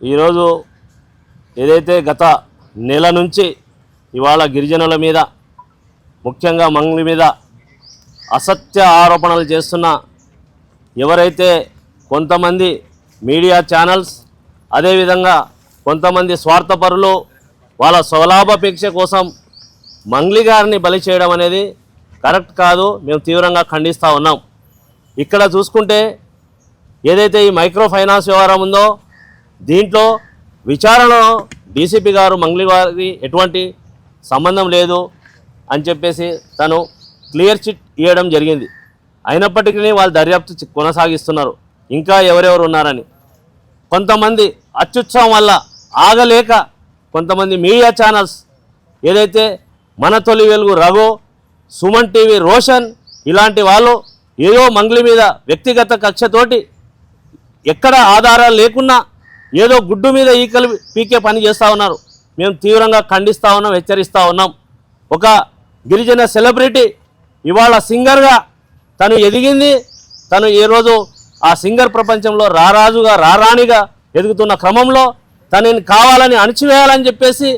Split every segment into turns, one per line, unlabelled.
ఈరోజు ఏదైతే గత నెల నుంచి ఇవాళ గిరిజనుల మీద ముఖ్యంగా మంగళి మీద అసత్య ఆరోపణలు చేస్తున్న ఎవరైతే కొంతమంది మీడియా ఛానల్స్ అదేవిధంగా కొంతమంది స్వార్థపరులు వాళ్ళ స్వలాభాపేక్ష కోసం మంగళి గారిని బలి చేయడం అనేది కరెక్ట్ కాదు. మేము తీవ్రంగా ఖండిస్తూ ఉన్నాం. ఇక్కడ చూసుకుంటే ఏదైతే ఈ మైక్రో ఫైనాన్స్ వ్యవహారం ఉందో దీంట్లో విచారణలో డీసీపీ గారు మంగళి గారికి ఎటువంటి సంబంధం లేదు అని చెప్పేసి తను క్లియర్ చిట్ ఇవ్వడం జరిగింది. అయినప్పటికీ వాళ్ళు దర్యాప్తు కొనసాగిస్తున్నారు ఇంకా ఎవరెవరు ఉన్నారని. కొంతమంది అత్యుత్సాహం వల్ల ఆగలేక కొంతమంది మీడియా ఛానల్స్ ఏదైతే మన తొలి వెలుగు రఘు, సుమన్ టీవీ రోషన్ ఇలాంటి వాళ్ళు ఏదో మంగళి మీద వ్యక్తిగత కక్షతోటి ఎక్కడ ఆధారాలు లేకున్నా ఏదో గుడ్డు మీద ఈకలు పీకే పని చేస్తూ ఉన్నారు. మేము తీవ్రంగా ఖండిస్తూ ఉన్నాం, హెచ్చరిస్తూ ఉన్నాం. ఒక గిరిజన సెలబ్రిటీ ఇవాళ సింగర్గా తను ఎదిగింది. తను ఈరోజు ఆ సింగర్ ప్రపంచంలో రారాజుగా రారాణిగా ఎదుగుతున్న క్రమంలో తనని కావాలని అణిచివేయాలని చెప్పేసి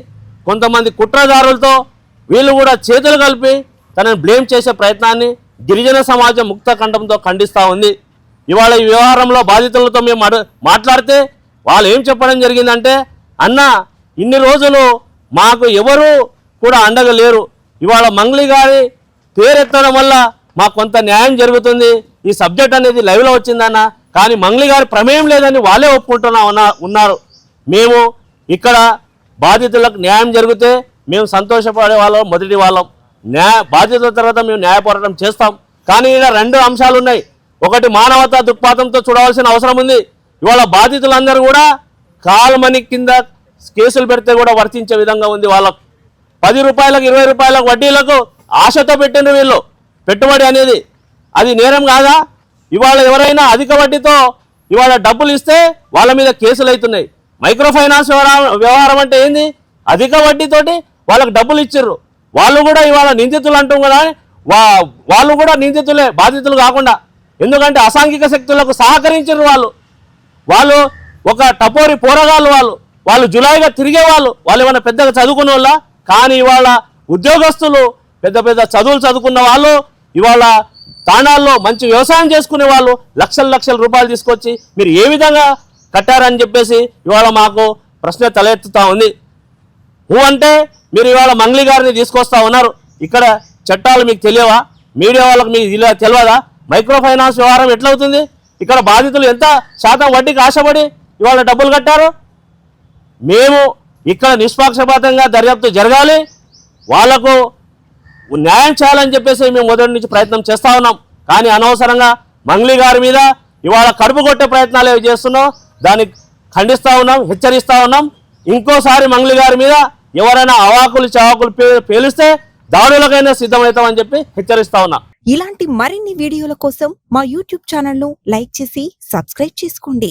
కొంతమంది కుట్రదారులతో వీళ్ళు కూడా చేతులు కలిపి తనని బ్లేమ్ చేసే ప్రయత్నాన్ని గిరిజన సమాజం ముక్త కంఠంతో ఖండిస్తూ ఉంది. ఇవాళ ఈ వ్యవహారంలో బాధితులతో మేము మాట్లాడితే వాళ్ళు ఏం చెప్పడం జరిగిందంటే, అన్న ఇన్ని రోజులు మాకు ఎవరు కూడా అండగా లేరు, ఇవాళ మంగళి గారి పేరెత్తడం వల్ల మాకు కొంత న్యాయం జరుగుతుంది, ఈ సబ్జెక్ట్ అనేది లైవ్లో వచ్చిందన్న, కానీ మంగళి గారి ప్రమేయం లేదని వాళ్ళే ఉన్నారు. మేము ఇక్కడ బాధితులకు న్యాయం జరిగితే మేము సంతోషపడే వాళ్ళం, మొదటి వాళ్ళం. బాధ్యతల తర్వాత మేము న్యాయ పోరాటం చేస్తాం. కానీ ఇక్కడ రెండు అంశాలు ఉన్నాయి. ఒకటి, మానవతా దృక్పాతంతో చూడవలసిన అవసరం ఉంది. ఇవాళ బాధితులందరూ కూడా కాల్మని కింద కేసులు పెడితే కూడా వర్తించే విధంగా ఉంది. వాళ్ళకు 10 రూపాయలకు 20 రూపాయలకు వడ్డీలకు ఆశతో పెట్టిన వీళ్ళు పెట్టుబడి అనేది అది నేరం కాదా? ఇవాళ ఎవరైనా అధిక వడ్డీతో ఇవాళ డబ్బులు ఇస్తే వాళ్ళ మీద కేసులు అవుతున్నాయి. మైక్రో ఫైనాన్స్ వ్యవహారం అంటే ఏంది? అధిక వడ్డీతోటి వాళ్ళకు డబ్బులు ఇచ్చిర్రు. వాళ్ళు కూడా ఇవాళ నిందితులు అంటాం కదా, వాళ్ళు కూడా నిందితులే, బాధితులు కాకుండా. ఎందుకంటే అసాంఘిక శక్తులకు సహకరించారు వాళ్ళు ఒక టపోరి పోరగాళ్ళు, వాళ్ళు జులాయిగా తిరిగే వాళ్ళు ఏమైనా పెద్దగా చదువుకున్న వాళ్ళ? కానీ ఇవాళ ఉద్యోగస్తులు పెద్ద పెద్ద చదువులు చదువుకున్న వాళ్ళు ఇవాళ తాండాల్లో మంచి వ్యవసాయం చేసుకునే వాళ్ళు లక్షల రూపాయలు తీసుకొచ్చి మీరు ఏ విధంగా కట్టారని చెప్పేసి ఇవాళ మాకు ప్రశ్న తలెత్తుతూ ఉంది. అంటే మీరు ఇవాళ మంగళి గారిని తీసుకొస్తా ఉన్నారు. ఇక్కడ చట్టాలు మీకు తెలియవా? మీడియా వాళ్ళకి మీకు తెలియదా? మైక్రో ఫైనాన్స్ వ్యవహారం ఎట్లవుతుంది? ఇక్కడ బాధితులు ఎంత శాతం వడ్డీకి ఆశపడి ఇవాళ డబ్బులు కట్టారు? మేము ఇక్కడ నిష్పక్షపాతంగా దర్యాప్తు జరగాలి, వాళ్లకు న్యాయం చేయాలని చెప్పేసి మేము మొదటి నుంచి ప్రయత్నం చేస్తూ ఉన్నాం. కానీ అనవసరంగా మంగళి గారి మీద ఇవాళ కడుపు కొట్టే ప్రయత్నాలు ఏవి చేస్తున్నాం, దాన్ని ఖండిస్తూ ఉన్నాం, హెచ్చరిస్తూ ఉన్నాం. ఇంకోసారి మంగళి గారి మీద ఎవరైనా అవాకులు చవాకులు పేలిస్తే దాడులకైనా సిద్ధమవుతామని చెప్పి హెచ్చరిస్తా ఉన్నా.
ఇలాంటి మరిన్ని వీడియోల కోసం మా యూట్యూబ్ ఛానల్ ను లైక్ చేసి సబ్స్క్రైబ్ చేసుకోండి.